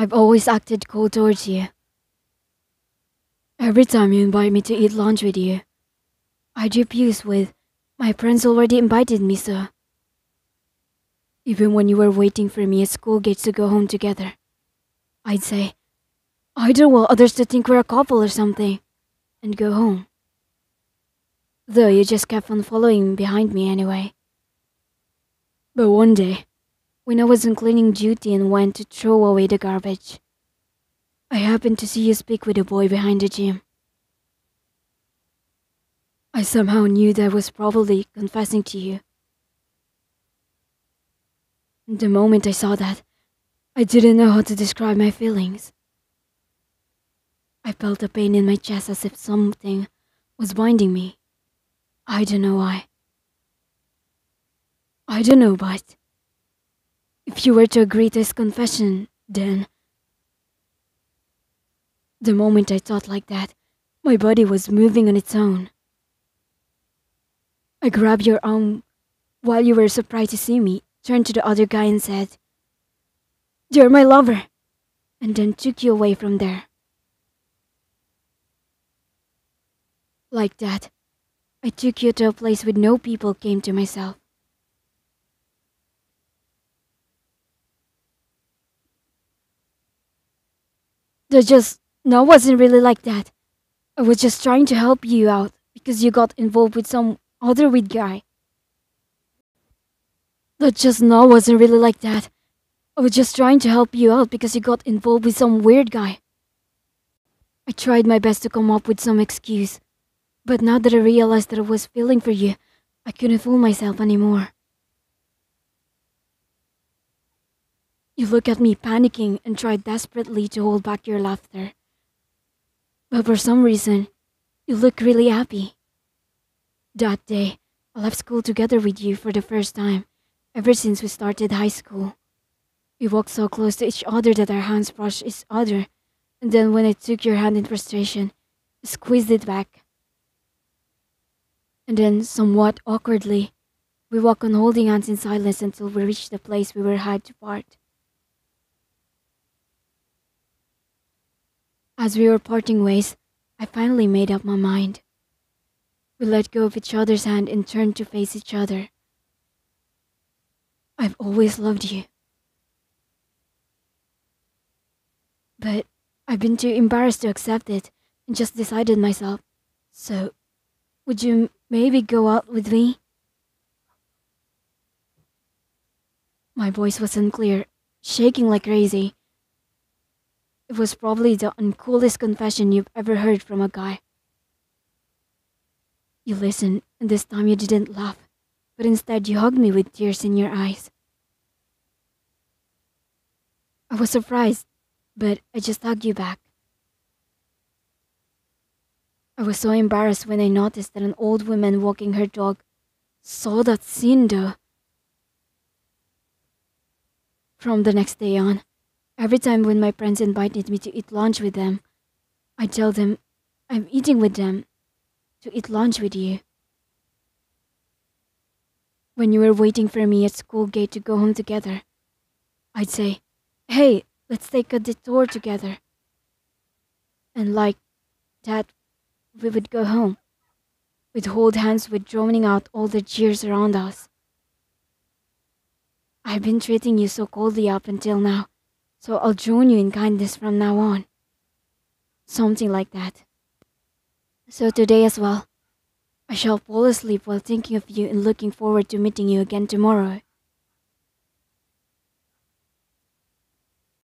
I've always acted cold towards you. Every time you invite me to eat lunch with you, I'd refuse with, my friends already invited me, so. Even when you were waiting for me at school gates to go home together, I'd say, I don't want others to think we're a couple or something, and go home. Though you just kept on following behind me anyway. But one day, when I was on cleaning duty and went to throw away the garbage, I happened to see you speak with a boy behind the gym. I somehow knew that I was probably confessing to you. The moment I saw that, I didn't know how to describe my feelings. I felt a pain in my chest as if something was binding me. I don't know why. I don't know, but if you were to agree to his confession, then... The moment I thought like that, my body was moving on its own. I grabbed your arm while you were surprised to see me, turned to the other guy and said, "You're my lover," and then took you away from there. Like that, I took you to a place with no people, came to myself. No, it wasn't really like that. I was just trying to help you out because you got involved with some other weird guy. No, it wasn't really like that. I was just trying to help you out because you got involved with some weird guy. I tried my best to come up with some excuse, but now that I realized that I was feeling for you, I couldn't fool myself anymore. You look at me panicking and tried desperately to hold back your laughter. But for some reason, you look really happy. That day, I left school together with you for the first time, ever since we started high school. We walked so close to each other that our hands brushed each other, and then when I took your hand in frustration, I squeezed it back. And then, somewhat awkwardly, we walked on holding hands in silence until we reached the place we were had to part. As we were parting ways, I finally made up my mind. We let go of each other's hand and turned to face each other. I've always loved you. But I've been too embarrassed to accept it and just decided myself. So, would you maybe go out with me? My voice was unclear, shaking like crazy. It was probably the uncoolest confession you've ever heard from a guy. You listened, and this time you didn't laugh, but instead you hugged me with tears in your eyes. I was surprised, but I just hugged you back. I was so embarrassed when I noticed that an old woman walking her dog saw that scene though. From the next day on, every time when my friends invited me to eat lunch with them, I tell them I'm eating with them to eat lunch with you. When you were waiting for me at school gate to go home together, I'd say, "Hey, let's take a detour together." And like that, we would go home. We'd hold hands with droning out all the cheers around us. I've been treating you so coldly up until now, so I'll join you in kindness from now on. Something like that. So today as well, I shall fall asleep while thinking of you and looking forward to meeting you again tomorrow.